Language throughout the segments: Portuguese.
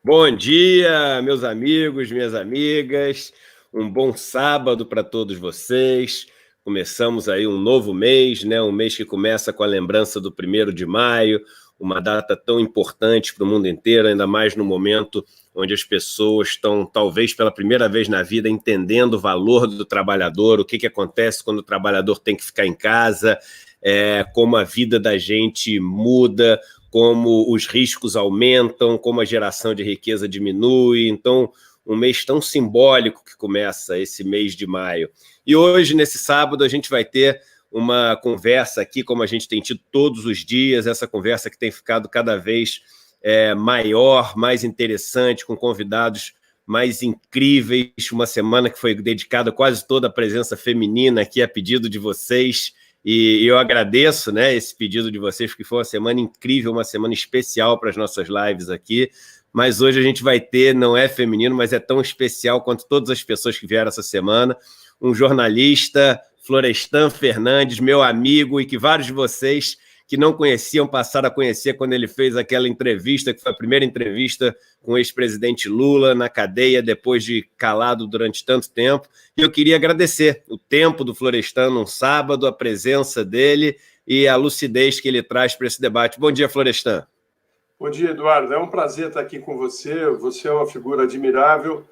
Bom dia, meus amigos, minhas amigas. Um bom sábado para todos vocês. Começamos aí um novo mês, né? Um mês que começa com a lembrança do 1º de maio, uma data tão importante para o mundo inteiro, ainda mais no momento onde as pessoas estão, talvez pela primeira vez na vida, entendendo o valor do trabalhador, o que acontece quando o trabalhador tem que ficar em casa, como a vida da gente muda, como os riscos aumentam, como a geração de riqueza diminui. Então, um mês tão simbólico que começa esse mês de maio. E hoje, nesse sábado, a gente vai ter uma conversa aqui, como a gente tem tido todos os dias, essa conversa que tem ficado cada vez maior, mais interessante, com convidados mais incríveis, uma semana que foi dedicada quase toda à presença feminina aqui a pedido de vocês. E eu agradeço, né, esse pedido de vocês, porque foi uma semana incrível, uma semana especial para as nossas lives aqui. Mas hoje a gente vai ter, não é feminino, mas é tão especial quanto todas as pessoas que vieram essa semana, um jornalista, Florestan Fernandes, meu amigo, e que vários de vocês que não conheciam passaram a conhecer quando ele fez aquela entrevista, que foi a primeira entrevista com o ex-presidente Lula na cadeia, depois de calado durante tanto tempo. E eu queria agradecer o tempo do Florestan num sábado, a presença dele e a lucidez que ele traz para esse debate. Bom dia, Florestan. Bom dia, Eduardo. É um prazer estar aqui com você. Você é uma figura admirável.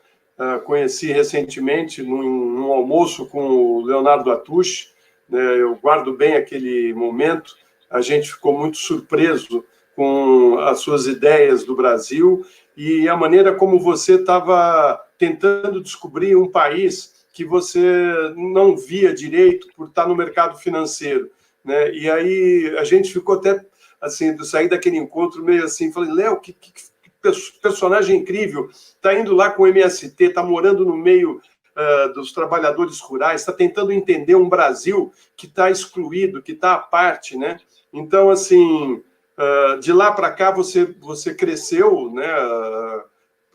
Conheci recentemente num almoço com o Leonardo Atush. Eu guardo bem aquele momento. A gente ficou muito surpreso com as suas ideias do Brasil e a maneira como você estava tentando descobrir um país que você não via direito por estar no mercado financeiro, né? E aí a gente ficou até assim, sair daquele encontro meio assim, falei, Léo, que personagem incrível, está indo lá com o MST, está morando no meio dos trabalhadores rurais, está tentando entender um Brasil que está excluído, que está à parte, né? Então, assim, de lá para cá você cresceu, né,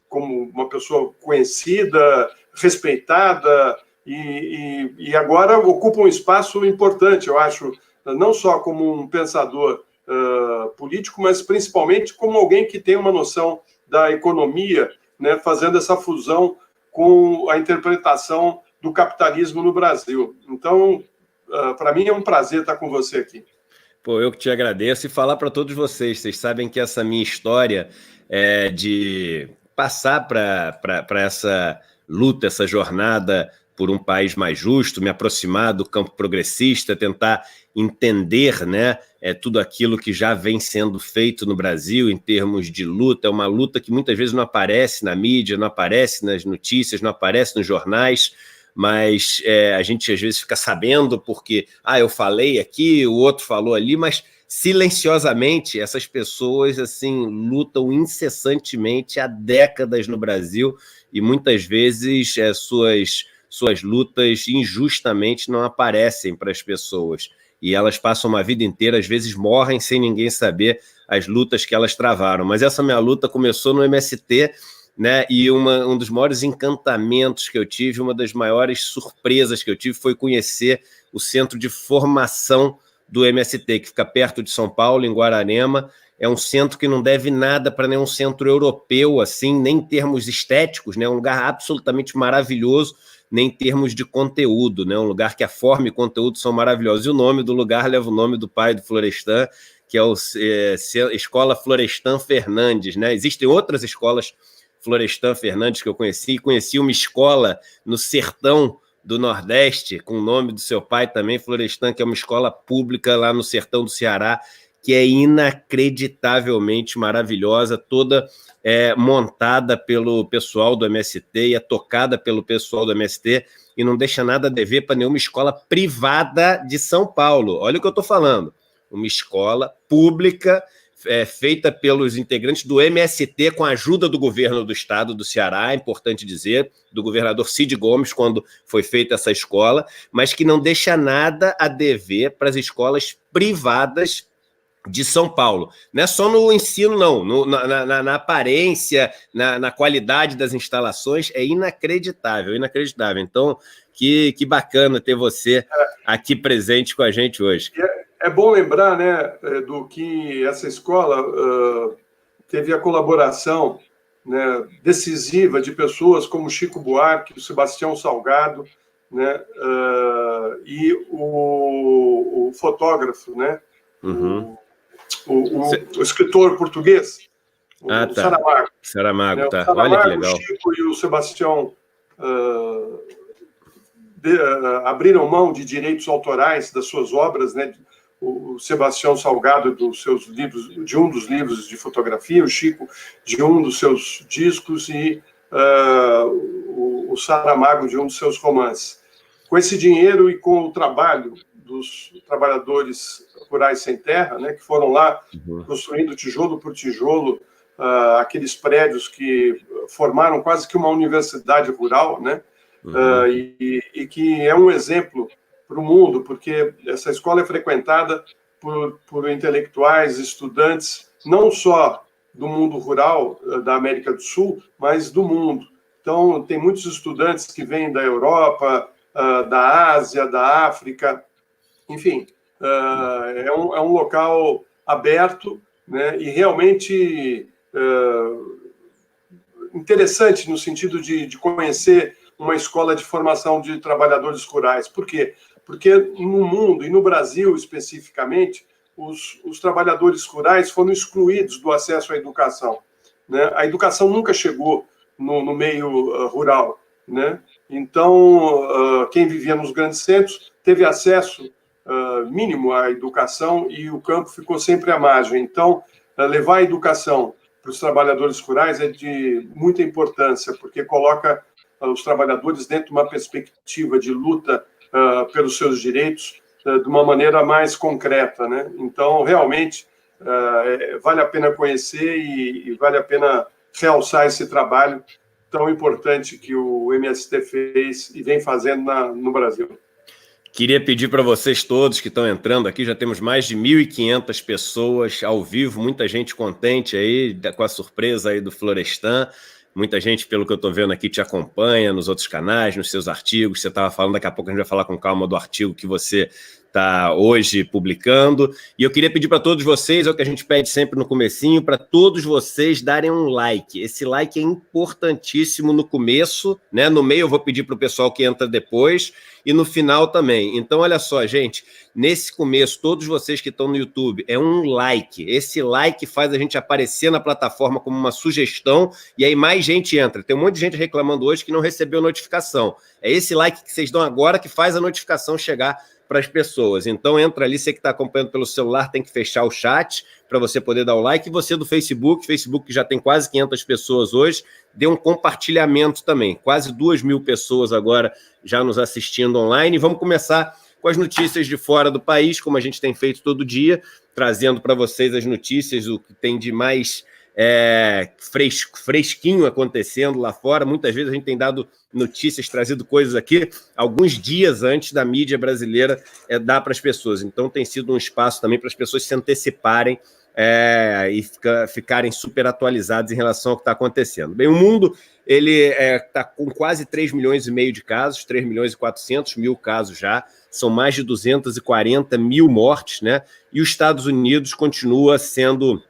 como uma pessoa conhecida, respeitada, e agora ocupa um espaço importante, eu acho, não só como um pensador político, mas principalmente como alguém que tem uma noção da economia, né, fazendo essa fusão com a interpretação do capitalismo no Brasil. Então, para mim é um prazer estar com você aqui. Pô, eu que te agradeço e falar para todos vocês. Vocês sabem que essa minha história de passar para essa luta, essa jornada por um país mais justo, me aproximar do campo progressista, tentar entender, né, tudo aquilo que já vem sendo feito no Brasil em termos de luta. É uma luta que muitas vezes não aparece na mídia, não aparece nas notícias, não aparece nos jornais, mas a gente às vezes fica sabendo porque eu falei aqui, o outro falou ali, mas silenciosamente essas pessoas assim lutam incessantemente há décadas no Brasil e muitas vezes suas lutas injustamente não aparecem para as pessoas e elas passam uma vida inteira, às vezes morrem sem ninguém saber as lutas que elas travaram. Mas essa minha luta começou no MST, né? E um dos maiores encantamentos que eu tive, uma das maiores surpresas que eu tive foi conhecer o centro de formação do MST, que fica perto de São Paulo, em Guararema. É um centro que não deve nada para nenhum centro europeu, assim, nem em termos estéticos, né? Um lugar absolutamente maravilhoso, nem em termos de conteúdo, né? Um lugar que a forma e conteúdo são maravilhosos. E o nome do lugar leva o nome do pai do Florestan, que é a Escola Florestan Fernandes, né? Existem outras escolas Florestan Fernandes que eu conheci uma escola no sertão do Nordeste, com o nome do seu pai também, Florestan, que é uma escola pública lá no sertão do Ceará, que é inacreditavelmente maravilhosa, toda montada pelo pessoal do MST e é tocada pelo pessoal do MST e não deixa nada a dever para nenhuma escola privada de São Paulo. Olha o que eu estou falando. Uma escola pública feita pelos integrantes do MST com a ajuda do governo do estado do Ceará, é importante dizer, do governador Cid Gomes, quando foi feita essa escola, mas que não deixa nada a dever para as escolas privadas de São Paulo. Não é só no ensino, não, na aparência, na qualidade das instalações, é inacreditável, inacreditável. Então, que bacana ter você aqui presente com a gente hoje. É bom lembrar, né, do que essa escola teve a colaboração né, decisiva de pessoas como Chico Buarque, o Sebastião Salgado, né, e o fotógrafo, né, o escritor português, o Saramago. Saramago, né, tá. O Saramago, Olha que legal. O Chico e o Sebastião abriram mão de direitos autorais das suas obras, né? O Sebastião Salgado dos seus livros, de um dos livros de fotografia, o Chico de um dos seus discos e o Saramago de um dos seus romances. Com esse dinheiro e com o trabalho dos trabalhadores rurais sem terra, né, que foram lá construindo tijolo por tijolo aqueles prédios que formaram quase que uma universidade rural, né? E que é um exemplo para o mundo, porque essa escola é frequentada por intelectuais, estudantes, não só do mundo rural da América do Sul, mas do mundo. Então, tem muitos estudantes que vêm da Europa, da Ásia, da África, enfim, é um local aberto, né, e realmente interessante no sentido de conhecer uma escola de formação de trabalhadores rurais. Por quê? Porque no mundo, e no Brasil especificamente, os trabalhadores rurais foram excluídos do acesso à educação, né? A educação nunca chegou no meio rural, né? Então, quem vivia nos grandes centros teve acesso mínimo à educação e o campo ficou sempre à margem. Então, levar a educação para os trabalhadores rurais é de muita importância, porque coloca os trabalhadores dentro de uma perspectiva de luta pelos seus direitos de uma maneira mais concreta, né? Então, realmente, vale a pena conhecer e vale a pena realçar esse trabalho tão importante que o MST fez e vem fazendo no Brasil. Queria pedir para vocês todos que estão entrando aqui, já temos mais de 1.500 pessoas ao vivo, muita gente contente aí com a surpresa aí do Florestan, muita gente, pelo que eu estou vendo aqui, te acompanha nos outros canais, nos seus artigos, você estava falando, daqui a pouco a gente vai falar com calma do artigo que você está hoje publicando, e eu queria pedir para todos vocês, é o que a gente pede sempre no comecinho, para todos vocês darem um like. Esse like é importantíssimo no começo, né? No meio eu vou pedir para o pessoal que entra depois, e no final também. Então, olha só, gente, nesse começo, todos vocês que estão no YouTube, é um like. Esse like faz a gente aparecer na plataforma como uma sugestão, e aí mais gente entra. Tem um monte de gente reclamando hoje que não recebeu notificação. É esse like que vocês dão agora que faz a notificação chegar para as pessoas. Então, entra ali, você que está acompanhando pelo celular tem que fechar o chat para você poder dar o like. E você do Facebook que já tem quase 500 pessoas hoje, dê um compartilhamento também. Quase 2.000 pessoas agora já nos assistindo online. E vamos começar com as notícias de fora do país, como a gente tem feito todo dia, trazendo para vocês as notícias, o que tem de mais fresquinho acontecendo lá fora. Muitas vezes a gente tem dado notícias, trazido coisas aqui alguns dias antes da mídia brasileira dar para as pessoas. Então tem sido um espaço também para as pessoas se anteciparem e ficarem super atualizados em relação ao que está acontecendo. Bem, o mundo ele está com quase 3,5 milhões de casos, 3.400.000 casos já, são mais de 240 mil mortes, né? E os Estados Unidos continua sendo,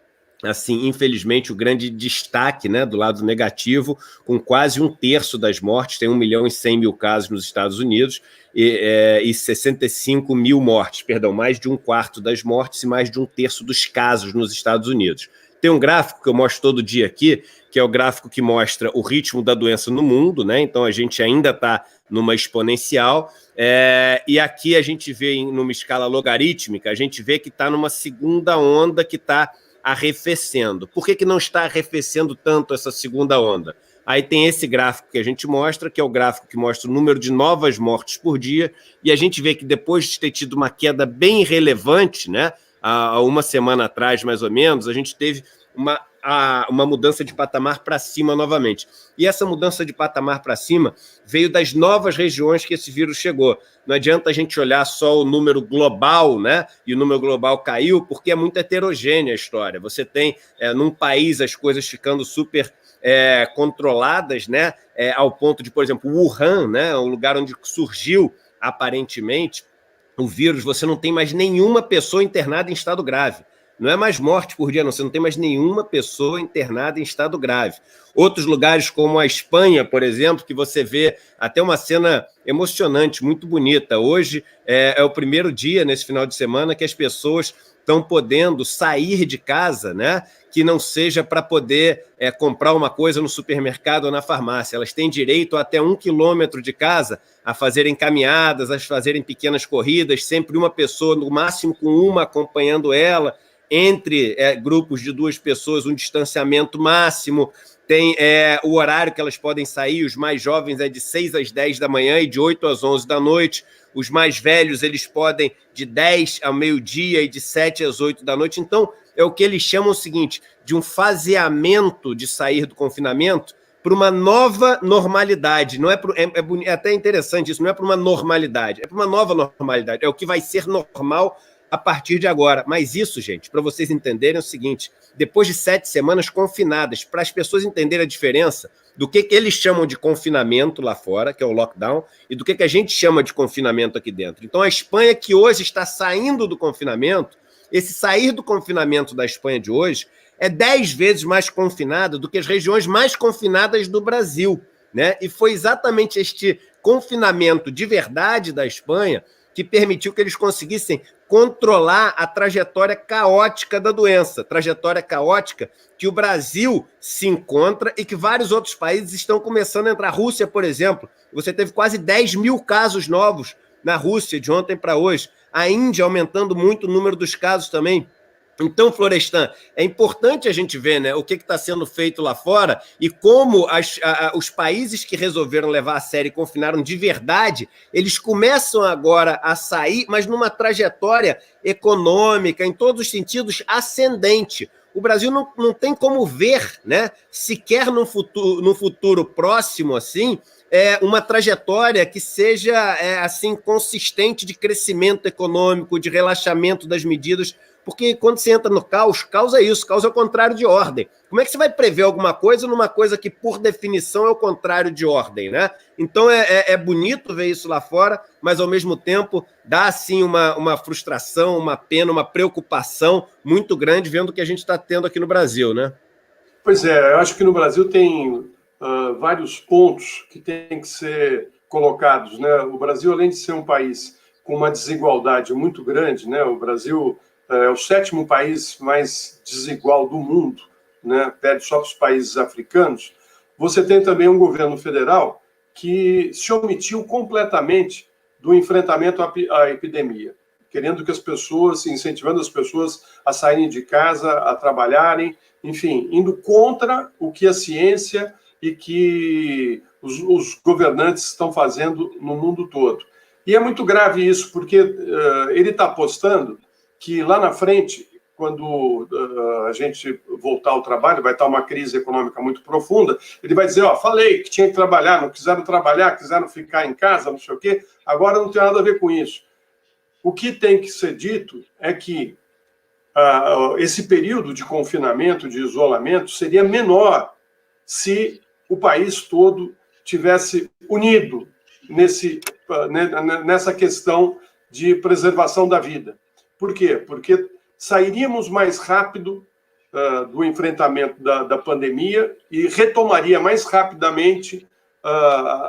assim, infelizmente, o grande destaque, né, do lado negativo, com quase 1/3 das mortes, tem 1.100.000 casos nos Estados Unidos e 65 mil mortes, perdão, mais de 1/4 das mortes e mais de 1/3 dos casos nos Estados Unidos. Tem um gráfico que eu mostro todo dia aqui, que é o gráfico que mostra o ritmo da doença no mundo, né? Então a gente ainda está numa exponencial, e aqui a gente vê numa escala logarítmica, a gente vê que está numa segunda onda que está arrefecendo. Por que não está arrefecendo tanto essa segunda onda? Aí tem esse gráfico que a gente mostra, que é o gráfico que mostra o número de novas mortes por dia, e a gente vê que depois de ter tido uma queda bem relevante, né, há uma semana atrás, mais ou menos, a gente teve uma mudança de patamar para cima novamente. E essa mudança de patamar para cima veio das novas regiões que esse vírus chegou. Não adianta a gente olhar só o número global, né? E o número global caiu, porque é muito heterogênea a história. Você tem, num país, as coisas ficando super controladas, né? Ao ponto de, por exemplo, Wuhan, né? O lugar onde surgiu, aparentemente, o vírus, você não tem mais nenhuma pessoa internada em estado grave. Não é mais morte por dia, não. Você não tem mais nenhuma pessoa internada em estado grave. Outros lugares, como a Espanha, por exemplo, que você vê até uma cena emocionante, muito bonita. Hoje é o primeiro dia, nesse final de semana, que as pessoas estão podendo sair de casa, né? Que não seja para poder comprar uma coisa no supermercado ou na farmácia. Elas têm direito a até 1 quilômetro de casa a fazerem caminhadas, a fazerem pequenas corridas, sempre uma pessoa, no máximo com uma acompanhando ela, entre grupos de 2 pessoas, um distanciamento máximo. Tem o horário que elas podem sair, os mais jovens é de 6 às 10 da manhã e de 8 às 11 da noite. Os mais velhos, eles podem de 10 ao meio-dia e de 7 às 8 da noite. Então, é o que eles chamam o seguinte, de um faseamento de sair do confinamento para uma nova normalidade. Não é até interessante isso, não é para uma normalidade, é para uma nova normalidade. É o que vai ser normal a partir de agora. Mas isso, gente, para vocês entenderem é o seguinte, depois de 7 semanas confinadas, para as pessoas entenderem a diferença do que eles chamam de confinamento lá fora, que é o lockdown, e do que a gente chama de confinamento aqui dentro. Então, a Espanha, que hoje está saindo do confinamento, esse sair do confinamento da Espanha de hoje é 10 vezes mais confinada do que as regiões mais confinadas do Brasil, né? E foi exatamente este confinamento de verdade da Espanha que permitiu que eles conseguissem controlar a trajetória caótica da doença, trajetória caótica que o Brasil se encontra e que vários outros países estão começando a entrar. A Rússia, por exemplo, você teve quase 10 mil casos novos na Rússia de ontem para hoje. A Índia aumentando muito o número dos casos também. Então, Florestan, é importante a gente ver, né, o que está sendo feito lá fora e como os países que resolveram levar a sério e confinaram de verdade, eles começam agora a sair, mas numa trajetória econômica, em todos os sentidos, ascendente. O Brasil não tem como ver, né, sequer no futuro próximo, assim, uma trajetória que seja assim consistente de crescimento econômico, de relaxamento das medidas, porque quando você entra no caos é isso, caos é o contrário de ordem. Como é que você vai prever alguma coisa numa coisa que, por definição, é o contrário de ordem, né? Então é bonito ver isso lá fora, mas ao mesmo tempo dá assim uma frustração, uma pena, uma preocupação muito grande vendo o que a gente está tendo aqui no Brasil, né? Pois é, eu acho que no Brasil tem vários pontos que têm que ser colocados, né? O Brasil, além de ser um país com uma desigualdade muito grande, né? O Brasil é o 7º país mais desigual do mundo, né? Perde só para os países africanos. Você tem também um governo federal que se omitiu completamente do enfrentamento à epidemia, querendo que as pessoas, incentivando as pessoas a saírem de casa, a trabalharem, enfim, indo contra o que a ciência e que os governantes estão fazendo no mundo todo. E é muito grave isso, porque ele está apostando que lá na frente, quando a gente voltar ao trabalho, vai estar uma crise econômica muito profunda, ele vai dizer, falei que tinha que trabalhar, não quiseram trabalhar, quiseram ficar em casa, não sei o quê, agora não tem nada a ver com isso. O que tem que ser dito é que esse período de confinamento, de isolamento, seria menor se o país todo tivesse unido nessa questão de preservação da vida. Por quê? Porque sairíamos mais rápido do enfrentamento da pandemia e retomaria mais rapidamente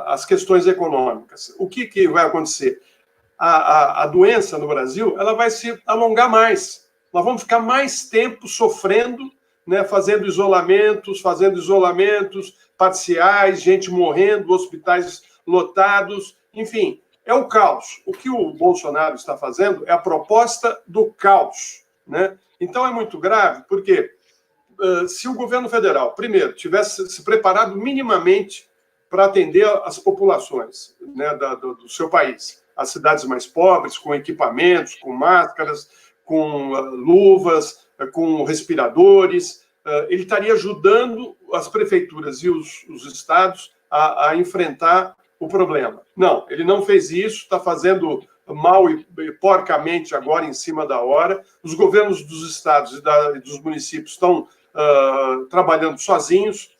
as questões econômicas. O que vai acontecer? A doença no Brasil ela vai se alongar mais. Nós vamos ficar mais tempo sofrendo, né, fazendo isolamentos parciais, gente morrendo, hospitais lotados, enfim, é o caos. O que o Bolsonaro está fazendo é a proposta do caos, né? Então é muito grave, porque se o governo federal, primeiro, tivesse se preparado minimamente para atender as populações, né, do seu país, as cidades mais pobres, com equipamentos, com máscaras, com luvas, com respiradores, ele estaria ajudando as prefeituras e os estados a enfrentar o problema. Não, ele não fez isso, está fazendo mal e porcamente agora em cima da hora. Os governos dos estados e dos municípios estão trabalhando sozinhos.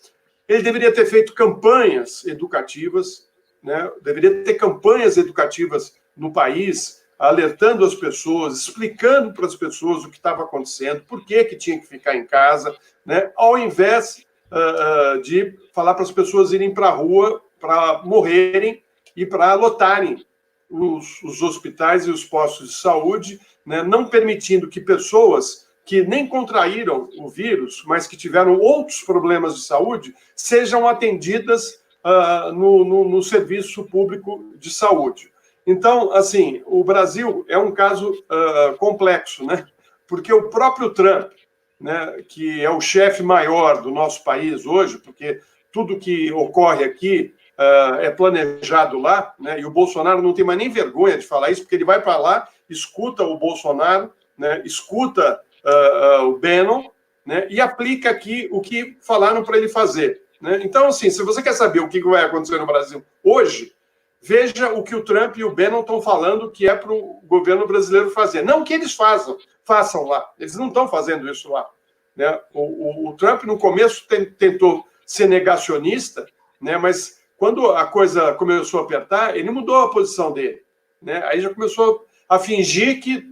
Ele deveria ter feito campanhas educativas, né? Deveria ter campanhas educativas no país alertando as pessoas, explicando para as pessoas o que estava acontecendo, por que tinha que ficar em casa, né? Ao invés de falar para as pessoas irem para a rua para morrerem e para lotarem os hospitais e os postos de saúde, né? Não permitindo que pessoas que nem contraíram o vírus, mas que tiveram outros problemas de saúde, sejam atendidas no serviço público de saúde. Então, assim, o Brasil é um caso complexo, né? Porque o próprio Trump, né, que é o chefe maior do nosso país hoje, porque tudo que ocorre aqui é planejado lá, né? E o Bolsonaro não tem mais nem vergonha de falar isso, porque ele vai para lá, escuta o Bolsonaro, né, escuta o Bannon, né, e aplica aqui o que falaram para ele fazer, né? Então, assim, se você quer saber o que vai acontecer no Brasil hoje, veja o que o Trump e o Bannon estão falando que é para o governo brasileiro fazer. Não que eles façam lá. Eles não estão fazendo isso lá, né? O Trump, no começo, tentou ser negacionista, né? Mas quando a coisa começou a apertar, ele mudou a posição dele, né? Aí já começou a fingir que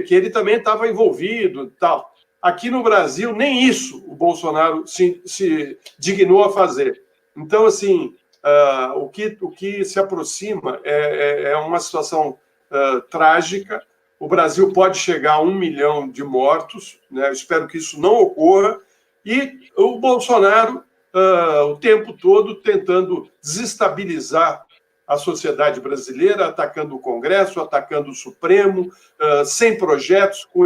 ele também estava envolvido e tal. Aqui no Brasil, nem isso o Bolsonaro se dignou a fazer. Então, assim, o que se aproxima é uma situação trágica. O Brasil pode chegar a 1 milhão de mortos, né? Eu espero que isso não ocorra. E o Bolsonaro, o tempo todo, tentando desestabilizar a sociedade brasileira, atacando o Congresso, atacando o Supremo, sem projetos, com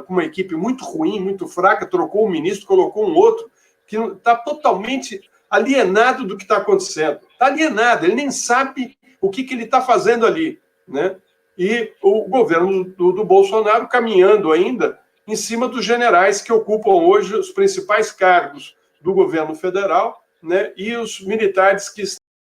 uma equipe muito ruim, muito fraca, trocou um ministro, colocou um outro, que está totalmente alienado do que está acontecendo. Está alienado, ele nem sabe o que ele está fazendo ali, né? E o governo do Bolsonaro caminhando ainda em cima dos generais que ocupam hoje os principais cargos do governo federal, né? E os militares que